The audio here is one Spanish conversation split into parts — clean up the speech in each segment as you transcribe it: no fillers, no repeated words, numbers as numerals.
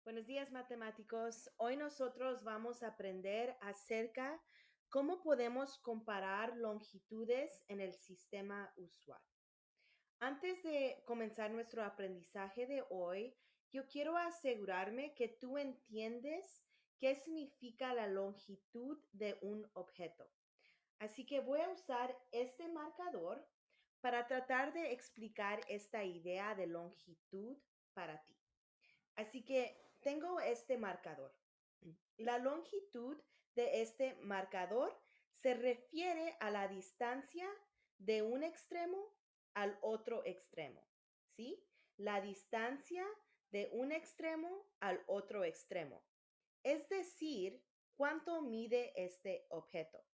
Buenos días, matemáticos. Hoy nosotros vamos a aprender acerca cómo podemos comparar longitudes en el sistema usual. Antes de comenzar nuestro aprendizaje de hoy, yo quiero asegurarme que tú entiendes qué significa la longitud de un objeto. Así que voy a usar este marcador para tratar de explicar esta idea de longitud para ti. Así que tengo este marcador. La longitud de este marcador se refiere a la distancia de un extremo al otro extremo, ¿sí? La distancia de un extremo al otro extremo. Es decir, cuánto mide este objeto.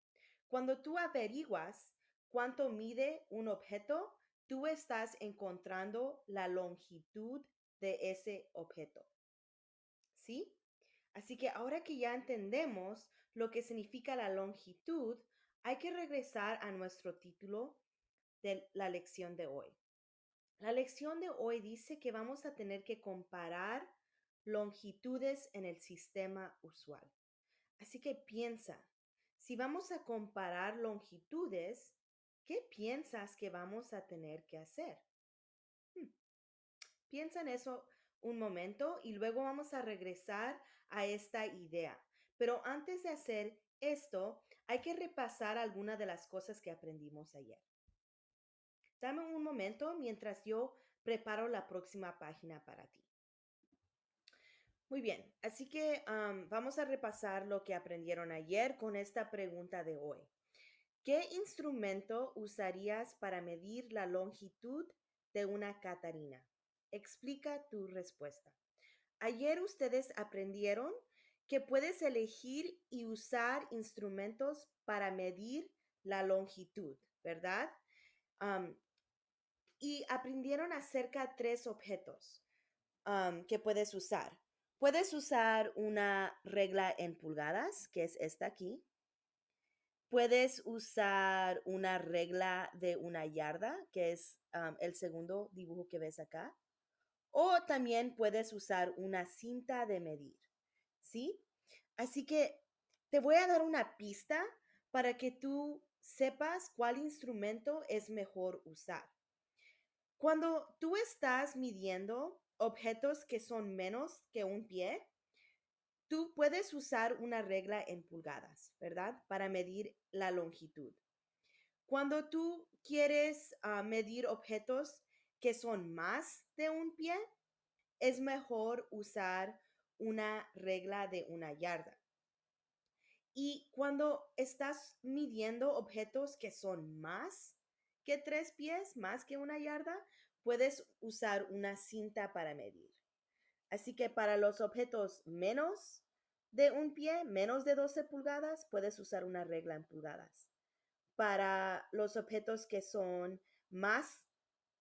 Cuando tú averiguas cuánto mide un objeto, tú estás encontrando la longitud de ese objeto. ¿Sí? Así que ahora que ya entendemos lo que significa la longitud, hay que regresar a nuestro título de la lección de hoy. La lección de hoy dice que vamos a tener que comparar longitudes en el sistema usual. Así que piensa, si vamos a comparar longitudes, ¿qué piensas que vamos a tener que hacer? Hmm, Piensa en eso un momento y luego vamos a regresar a esta idea. Pero antes de hacer esto, hay que repasar algunas de las cosas que aprendimos ayer. Dame un momento mientras yo preparo la próxima página para ti. Muy bien, así que vamos a repasar lo que aprendieron ayer con esta pregunta de hoy. ¿Qué instrumento usarías para medir la longitud de una catarina? Explica tu respuesta. Ayer ustedes aprendieron que puedes elegir y usar instrumentos para medir la longitud, ¿verdad? Am, y aprendieron acerca de tres objetos que puedes usar. Puedes usar una regla en pulgadas, que es esta aquí. Puedes usar una regla de una yarda, que es el segundo dibujo que ves acá. O también puedes usar una cinta de medir, ¿sí? Así que te voy a dar una pista para que tú sepas cuál instrumento es mejor usar. Cuando tú estás midiendo objetos que son menos que un pie, tú puedes usar una regla en pulgadas, ¿verdad? Para medir la longitud. Cuando tú quieres medir objetos que son más de un pie, es mejor usar una regla de una yarda. Y cuando estás midiendo objetos que son más que 3 pies, más que una yarda, puedes usar una cinta para medir. Así que para los objetos menos de un pie, menos de 12 pulgadas, puedes usar una regla en pulgadas. Para los objetos que son más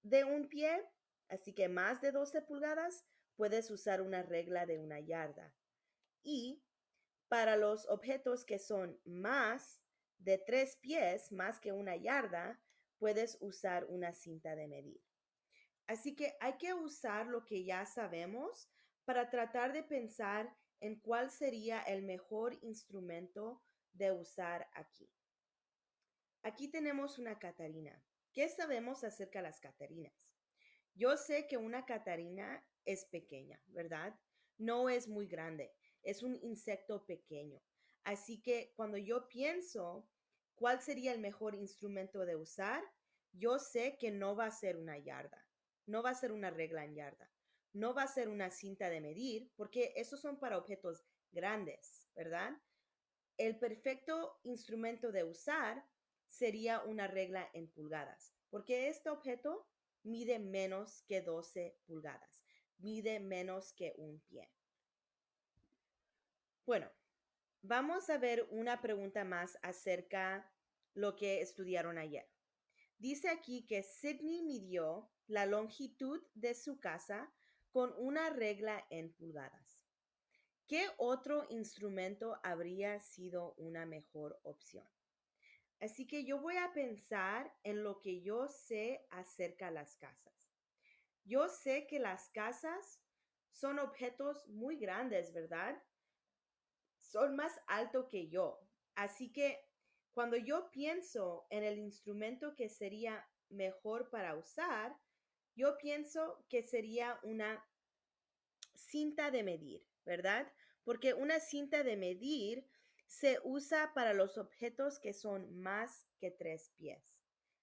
de un pie, así que más de 12 pulgadas, puedes usar una regla de una yarda. Y para los objetos que son más de 3 pies, más que una yarda, puedes usar una cinta de medir. Así que hay que usar lo que ya sabemos para tratar de pensar en cuál sería el mejor instrumento de usar aquí. Aquí tenemos una catarina. ¿Qué sabemos acerca de las catarinas? Yo sé que una catarina es pequeña, ¿verdad? No es muy grande, es un insecto pequeño. Así que cuando yo pienso cuál sería el mejor instrumento de usar, yo sé que no va a ser una yarda, no va a ser una regla en yarda, no va a ser una cinta de medir, porque esos son para objetos grandes, ¿verdad? El perfecto instrumento de usar sería una regla en pulgadas, porque este objeto mide menos que 12 pulgadas, mide menos que un pie. Bueno, vamos a ver una pregunta más acerca de lo que estudiaron ayer. Dice aquí que Sydney midió la longitud de su casa con una regla en pulgadas. ¿Qué otro instrumento habría sido una mejor opción? Así que yo voy a pensar en lo que yo sé acerca de las casas. Yo sé que las casas son objetos muy grandes, ¿verdad? Son más alto que yo. Así que cuando yo pienso en el instrumento que sería mejor para usar, yo pienso que sería una cinta de medir, ¿verdad? Porque una cinta de medir se usa para los objetos que son más que 3 pies.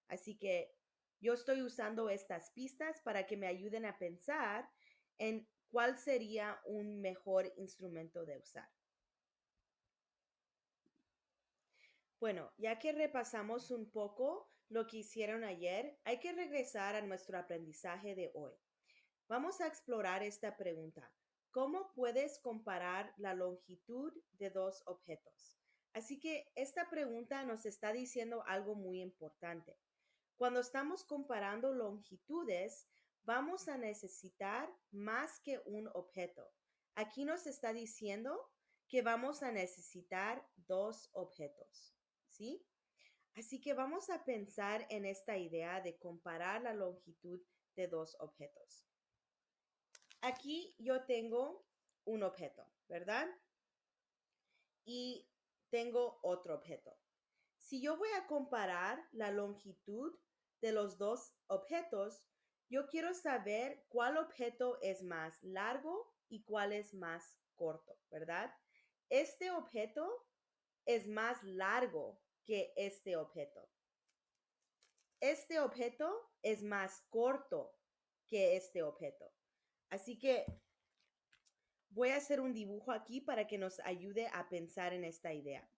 Así que yo estoy usando estas pistas para que me ayuden a pensar en cuál sería un mejor instrumento de usar. Bueno, ya que repasamos un poco lo que hicieron ayer, hay que regresar a nuestro aprendizaje de hoy. Vamos a explorar esta pregunta. ¿Cómo puedes comparar la longitud de dos objetos? Así que esta pregunta nos está diciendo algo muy importante. Cuando estamos comparando longitudes, vamos a necesitar más que un objeto. Aquí nos está diciendo que vamos a necesitar dos objetos, ¿sí? Así que vamos a pensar en esta idea de comparar la longitud de dos objetos. Aquí yo tengo un objeto, ¿verdad? Y tengo otro objeto. Si yo voy a comparar la longitud de los dos objetos, yo quiero saber cuál objeto es más largo y cuál es más corto, ¿verdad? Este objeto es más largo que este objeto. Este objeto es más corto que este objeto. Así que voy a hacer un dibujo aquí para que nos ayude a pensar en esta idea.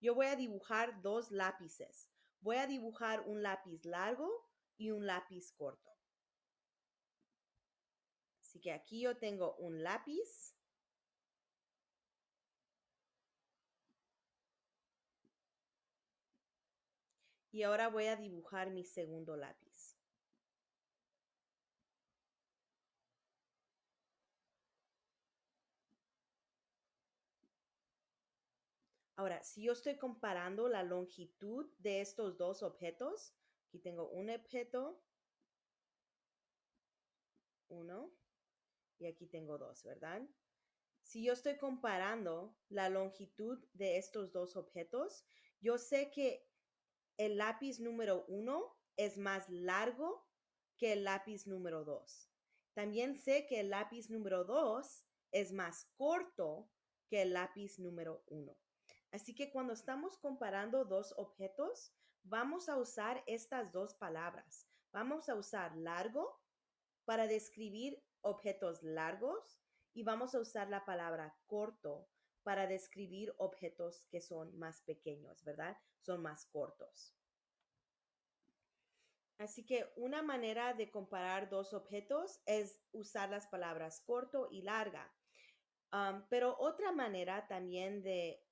Yo voy a dibujar dos lápices. Voy a dibujar un lápiz largo y un lápiz corto. Así que aquí yo tengo un lápiz y ahora voy a dibujar mi segundo lápiz. Ahora, si yo estoy comparando la longitud de estos dos objetos, aquí tengo un objeto, uno, y aquí tengo dos, ¿verdad? Si yo estoy comparando la longitud de estos dos objetos, yo sé que el lápiz número 1 es más largo que el lápiz número 2. También sé que el lápiz número 2 es más corto que el lápiz número 1. Así que cuando estamos comparando dos objetos, vamos a usar estas dos palabras. Vamos a usar largo para describir objetos largos y vamos a usar la palabra corto para describir objetos que son más pequeños, ¿verdad? Son más cortos. Así que una manera de comparar dos objetos es usar las palabras corto y larga. Pero otra manera también de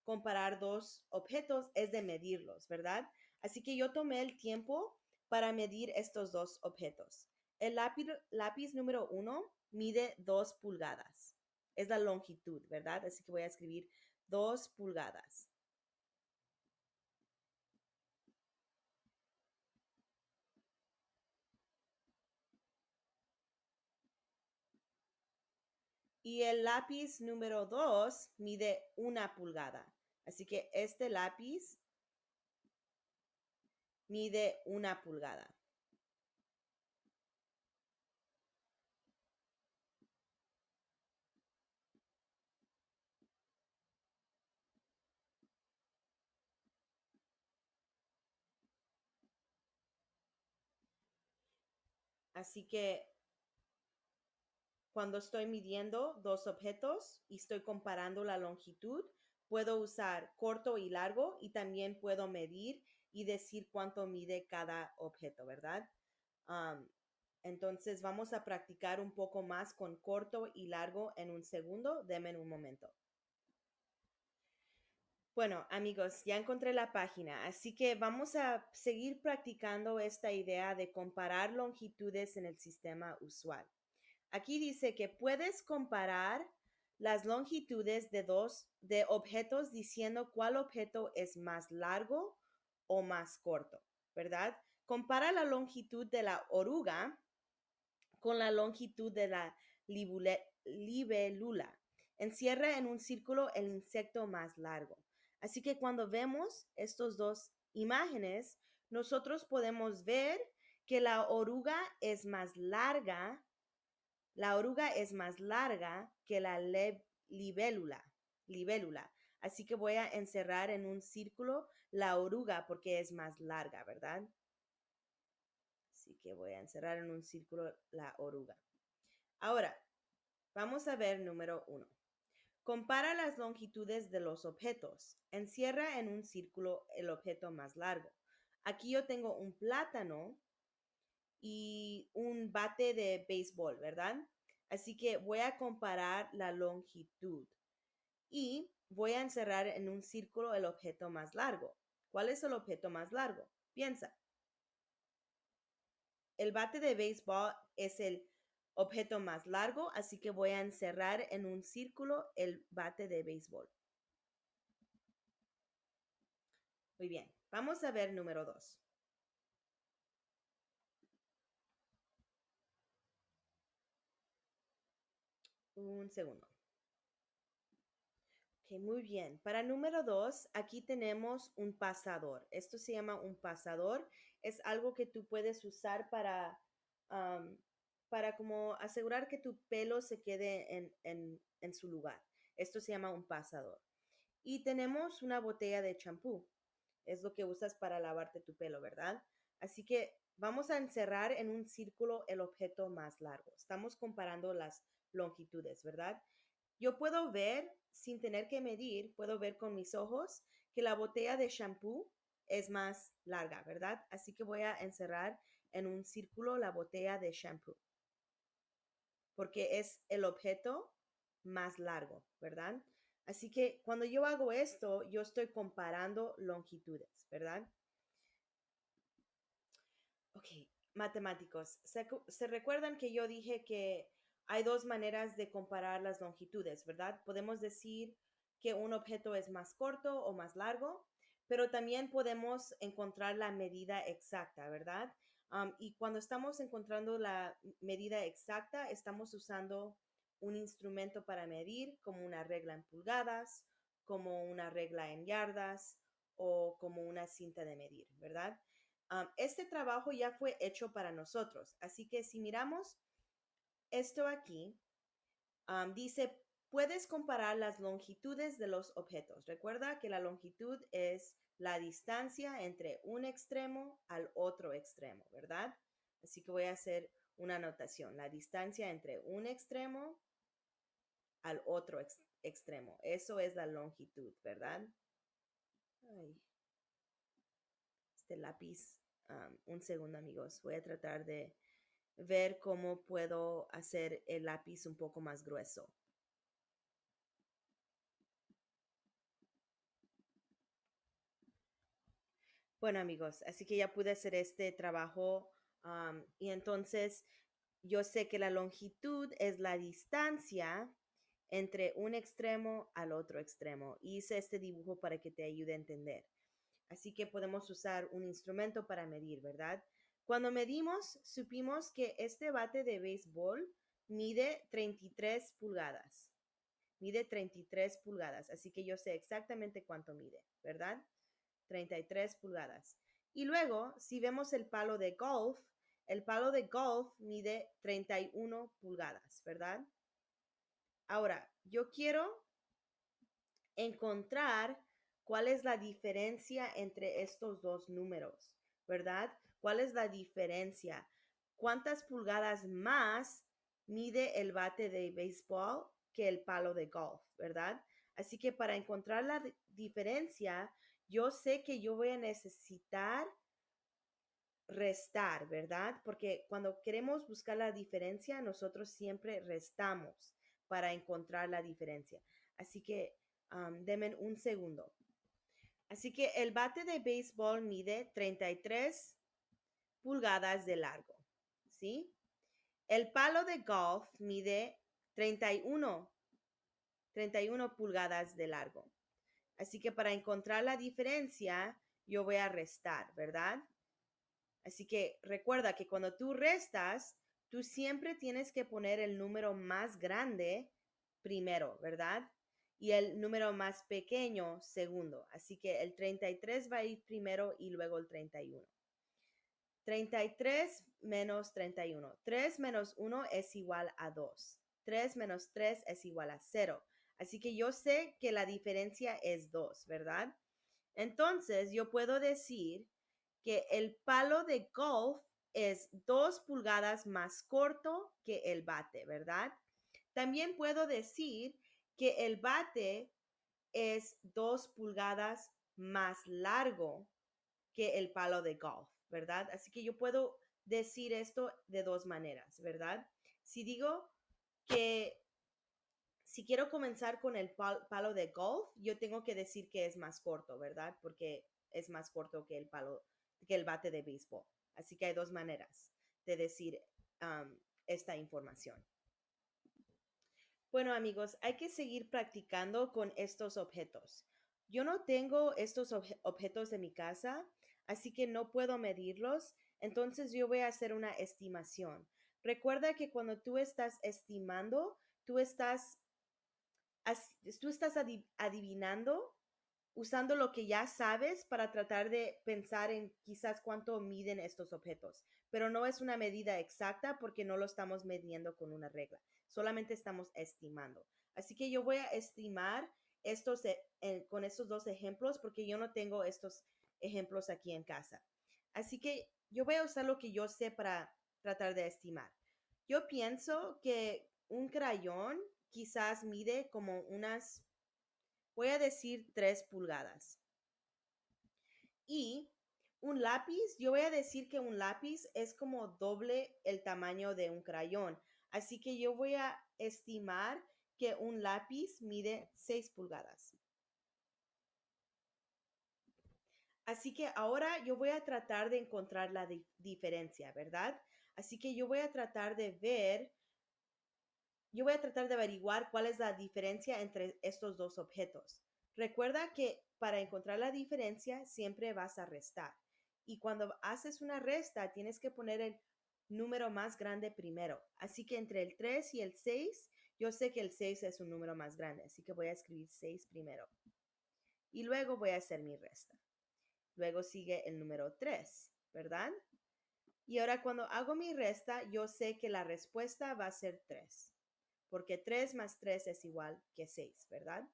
comparar dos objetos es de medirlos, ¿verdad? Así que yo tomé el tiempo para medir estos dos objetos. El lápiz número 1 mide 2 pulgadas. Es la longitud, ¿verdad? Así que voy a escribir 2 pulgadas. Y el lápiz número 2 mide 1 pulgada. Así que este lápiz mide 1 pulgada. Así que cuando estoy midiendo dos objetos y estoy comparando la longitud, puedo usar corto y largo y también puedo medir y decir cuánto mide cada objeto, ¿verdad? Um, entonces vamos a practicar un poco más con corto y largo en un segundo. Denme un momento. Bueno, amigos, ya encontré la página, así que vamos a seguir practicando esta idea de comparar longitudes en el sistema usual. Aquí dice que puedes comparar las longitudes de objetos diciendo cuál objeto es más largo o más corto, ¿verdad? Compara la longitud de la oruga con la longitud de la libélula. Encierra en un círculo el insecto más largo. Así que cuando vemos estas dos imágenes, nosotros podemos ver que la oruga es más larga que la libélula. Así que voy a encerrar en un círculo la oruga porque es más larga, ¿verdad? Así que voy a encerrar en un círculo la oruga. Ahora, vamos a ver número 1. Compara las longitudes de los objetos. Encierra en un círculo el objeto más largo. Aquí yo tengo un plátano y un bate de béisbol, ¿verdad? Así que voy a comparar la longitud y voy a encerrar en un círculo el objeto más largo. ¿Cuál es el objeto más largo? Piensa. El bate de béisbol es el objeto más largo, así que voy a encerrar en un círculo el bate de béisbol. Muy bien, vamos a ver número 2. Un segundo. Ok, muy bien. Para número 2, aquí tenemos un pasador. Esto se llama un pasador. Es algo que tú puedes usar am, para como asegurar que tu pelo se quede en su lugar. Esto se llama un pasador. Y tenemos una botella de champú. Es lo que usas para lavarte tu pelo, ¿verdad? Así que vamos a encerrar en un círculo el objeto más largo. Estamos comparando las longitudes, ¿verdad? Yo puedo ver, sin tener que medir, puedo ver con mis ojos que la botella de shampoo es más larga, ¿verdad? Así que voy a encerrar en un círculo la botella de shampoo, porque es el objeto más largo, ¿verdad? Así que cuando yo hago esto, yo estoy comparando longitudes, ¿verdad? Ok, matemáticos. ¿Se recuerdan que yo dije que hay dos maneras de comparar las longitudes, ¿verdad? Podemos decir que un objeto es más corto o más largo, pero también podemos encontrar la medida exacta, ¿verdad? Y cuando estamos encontrando la medida exacta, estamos usando un instrumento para medir, como una regla en pulgadas, como una regla en yardas o como una cinta de medir, ¿verdad? Este trabajo ya fue hecho para nosotros, así que si miramos esto aquí, dice, puedes comparar las longitudes de los objetos. Recuerda que la longitud es la distancia entre un extremo al otro extremo, ¿verdad? Así que voy a hacer una anotación, la distancia entre un extremo al otro extremo. Eso es la longitud, ¿verdad? Ay, este lápiz, un segundo amigos, voy a tratar de ver cómo puedo hacer el lápiz un poco más grueso. Bueno, amigos, así que ya pude hacer este trabajo y entonces yo sé que la longitud es la distancia entre un extremo al otro extremo. Hice este dibujo para que te ayude a entender. Así que podemos usar un instrumento para medir, ¿verdad? Cuando medimos, supimos que este bate de béisbol mide 33 pulgadas. Mide 33 pulgadas, así que yo sé exactamente cuánto mide, ¿verdad? 33 pulgadas. Y luego, si vemos el palo de golf mide 31 pulgadas, ¿verdad? Ahora, yo quiero encontrar cuál es la diferencia entre estos dos números, ¿verdad? ¿Cuál es la diferencia? ¿Cuántas pulgadas más mide el bate de béisbol que el palo de golf, ¿verdad? Así que para encontrar la diferencia, yo sé que yo voy a necesitar restar, ¿verdad? Porque cuando queremos buscar la diferencia, nosotros siempre restamos para encontrar la diferencia. Así que denme un segundo. Así que el bate de béisbol mide 33 pulgadas de largo, ¿sí? El palo de golf mide 31, 31 pulgadas de largo. Así que para encontrar la diferencia, yo voy a restar, ¿verdad? Así que recuerda que cuando tú restas, tú siempre tienes que poner el número más grande primero, ¿verdad? Y el número más pequeño segundo. Así que el 33 va a ir primero y luego el 31. 33 menos 31. 3 menos 1 es igual a 2. 3 menos 3 es igual a 0. Así que yo sé que la diferencia es 2, ¿verdad? Entonces yo puedo decir que el palo de golf es 2 pulgadas más corto que el bate, ¿verdad? También puedo decir que el bate es 2 pulgadas más largo que el palo de golf, ¿verdad? Así que yo puedo decir esto de dos maneras, ¿verdad? Si digo que si quiero comenzar con el palo de golf, yo tengo que decir que es más corto, ¿verdad? Porque es más corto que el palo, que el bate de béisbol. Así que hay dos maneras de decir esta información. Bueno, amigos, hay que seguir practicando con estos objetos. Yo no tengo estos objetos en mi casa, así que no puedo medirlos, entonces yo voy a hacer una estimación. Recuerda que cuando tú estás estimando, tú estás, tú estás adivinando usando lo que ya sabes para tratar de pensar en quizás cuánto miden estos objetos, pero no es una medida exacta porque no lo estamos midiendo con una regla, solamente estamos estimando. Así que yo voy a estimar estos con estos dos ejemplos porque yo no tengo estos ejemplos aquí en casa. Así que yo voy a usar lo que yo sé para tratar de estimar. Yo pienso que un crayón quizás mide como unas, voy a decir 3 pulgadas. Y un lápiz, yo voy a decir que un lápiz es como doble el tamaño de un crayón. Así que yo voy a estimar que un lápiz mide 6 pulgadas. Así que ahora yo voy a tratar de encontrar la diferencia, ¿verdad? Así que yo voy a tratar de ver, yo voy a tratar de averiguar cuál es la diferencia entre estos dos objetos. Recuerda que para encontrar la diferencia siempre vas a restar. Y cuando haces una resta, tienes que poner el número más grande primero. Así que entre el 3 y el 6, yo sé que el 6 es un número más grande. Así que voy a escribir 6 primero. Y luego voy a hacer mi resta. Luego sigue el número 3, ¿verdad? Y ahora cuando hago mi resta, yo sé que la respuesta va a ser 3 porque 3 más 3 es igual que 6, ¿verdad?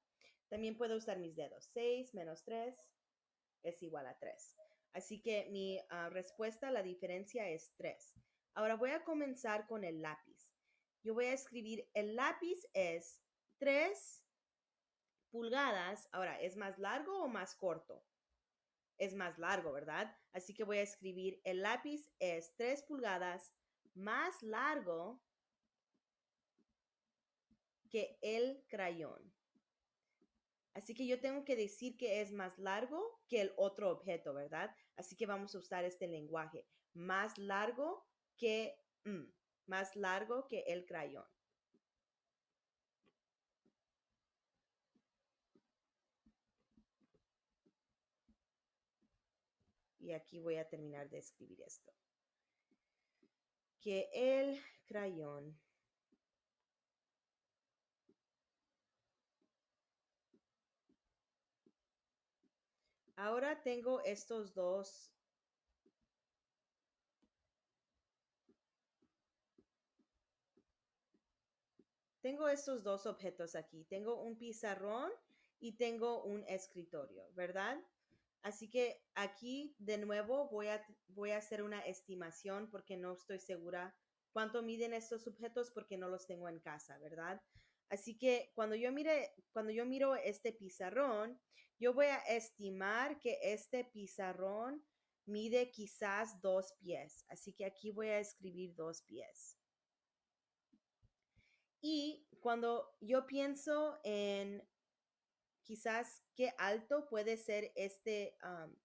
También puedo usar mis dedos. 6 menos 3 es igual a 3. Así que mi respuesta, la diferencia es 3. Ahora voy a comenzar con el lápiz. Yo voy a escribir, el lápiz es 3 pulgadas. Ahora, ¿es más largo o más corto? Es más largo, ¿verdad? Así que voy a escribir, el lápiz es 3 pulgadas más largo que el crayón. Así que yo tengo que decir que es más largo que el otro objeto, ¿verdad? Así que vamos a usar este lenguaje. Más largo que, más largo que el crayón. Y aquí voy a terminar de escribir esto. Que el crayón. Ahora tengo estos dos. Tengo estos dos objetos aquí. Tengo un pizarrón y tengo un escritorio, ¿verdad? Así que aquí de nuevo voy a hacer una estimación porque no estoy segura cuánto miden estos objetos porque no los tengo en casa, ¿verdad? Así que cuando yo miro este pizarrón, yo voy a estimar que este pizarrón mide quizás 2 pies. Así que aquí voy a escribir 2 pies. Y cuando yo pienso en quizás qué alto puede ser este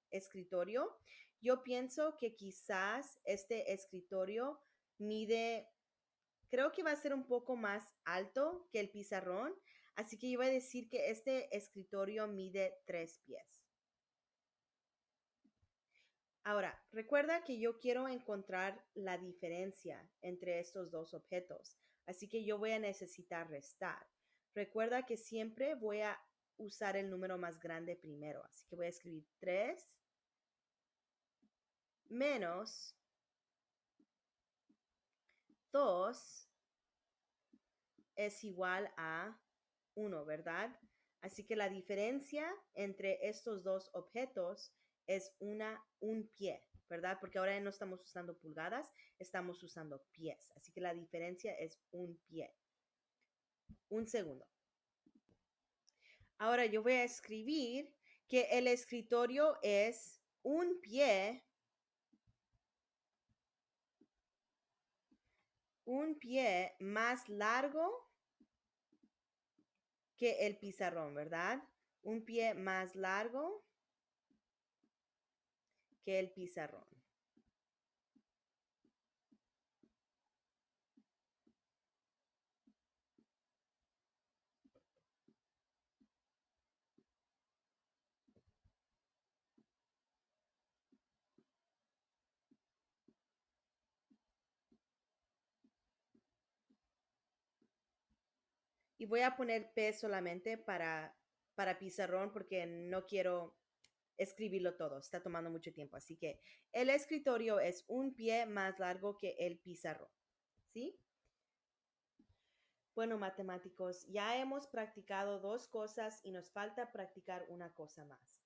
escritorio, yo pienso que quizás este escritorio mide, creo que va a ser un poco más alto que el pizarrón, así que yo voy a decir que este escritorio mide 3 pies. Ahora, recuerda que yo quiero encontrar la diferencia entre estos dos objetos, así que yo voy a necesitar restar. Recuerda que siempre voy a usar el número más grande primero, así que voy a escribir 3 menos 2 es igual a 1, ¿verdad? Así que la diferencia entre estos dos objetos es un pie, ¿verdad? Porque ahora no estamos usando pulgadas, estamos usando pies. Así que la diferencia es un pie. Un segundo. Ahora yo voy a escribir que el escritorio es un pie más largo que el pizarrón, ¿verdad? Un pie más largo que el pizarrón. Y voy a poner P solamente para pizarrón porque no quiero escribirlo todo, está tomando mucho tiempo. Así que el escritorio es un pie más largo que el pizarrón, ¿sí? Bueno, matemáticos, ya hemos practicado dos cosas y nos falta practicar una cosa más.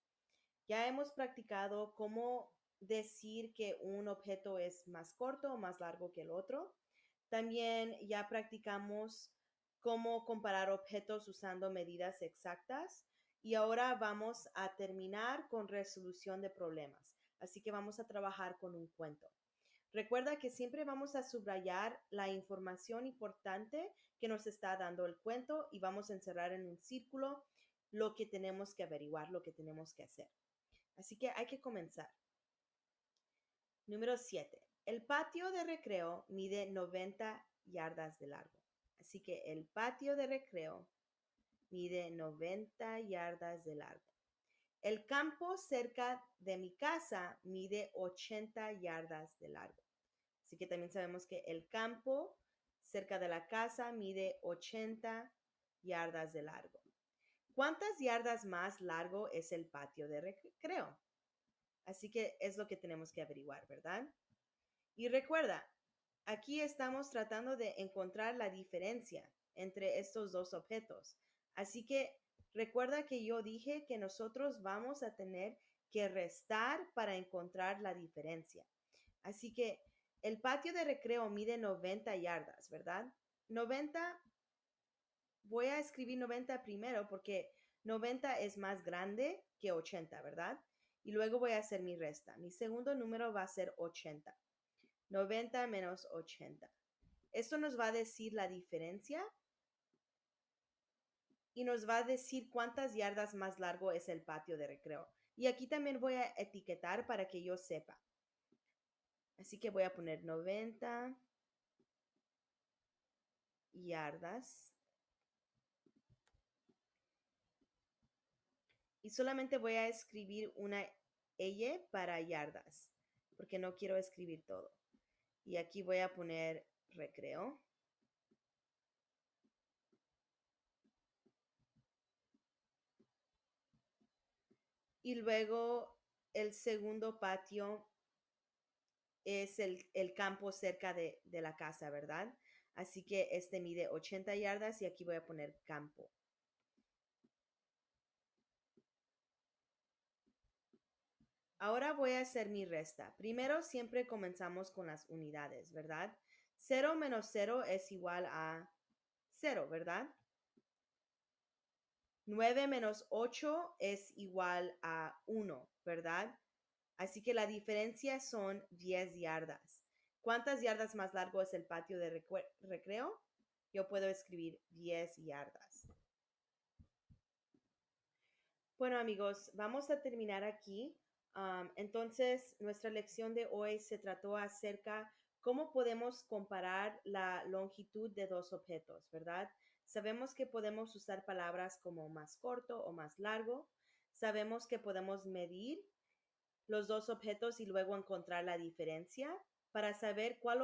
Ya hemos practicado cómo decir que un objeto es más corto o más largo que el otro. También ya practicamos cómo comparar objetos usando medidas exactas. Y ahora vamos a terminar con resolución de problemas. Así que vamos a trabajar con un cuento. Recuerda que siempre vamos a subrayar la información importante que nos está dando el cuento y vamos a encerrar en un círculo lo que tenemos que averiguar, lo que tenemos que hacer. Así que hay que comenzar. Número 7. El patio de recreo mide 90 yardas de largo. Así que el patio de recreo mide 90 yardas de largo. El campo cerca de mi casa mide 80 yardas de largo. Así que también sabemos que el campo cerca de la casa mide 80 yardas de largo. ¿Cuántas yardas más largo es el patio de recreo? Así que es lo que tenemos que averiguar, ¿verdad? Y recuerda, aquí estamos tratando de encontrar la diferencia entre estos dos objetos. Así que recuerda que yo dije que nosotros vamos a tener que restar para encontrar la diferencia. Así que el patio de recreo mide 90 yardas, ¿verdad? 90, voy a escribir 90 primero porque 90 es más grande que 80, ¿verdad? Y luego voy a hacer mi resta. Mi segundo número va a ser 80. 90 menos 80. Esto nos va a decir la diferencia y nos va a decir cuántas yardas más largo es el patio de recreo. Y aquí también voy a etiquetar para que yo sepa. Así que voy a poner 90 yardas. Y solamente voy a escribir una L para yardas, porque no quiero escribir todo. Y aquí voy a poner recreo. Y luego el segundo patio es el campo cerca de la casa, ¿verdad? Así que este mide 80 yardas y aquí voy a poner campo. Ahora voy a hacer mi resta. Primero siempre comenzamos con las unidades, ¿verdad? 0 menos 0 es igual a 0, ¿verdad? 9 menos 8 es igual a 1, ¿verdad? Así que la diferencia son 10 yardas. ¿Cuántas yardas más largo es el patio de recreo? Yo puedo escribir 10 yardas. Bueno, amigos, vamos a terminar aquí. Entonces, nuestra lección de hoy se trató acerca cómo podemos comparar la longitud de dos objetos, ¿verdad? Sabemos que podemos usar palabras como más corto o más largo. Sabemos que podemos medir los dos objetos y luego encontrar la diferencia para saber cuál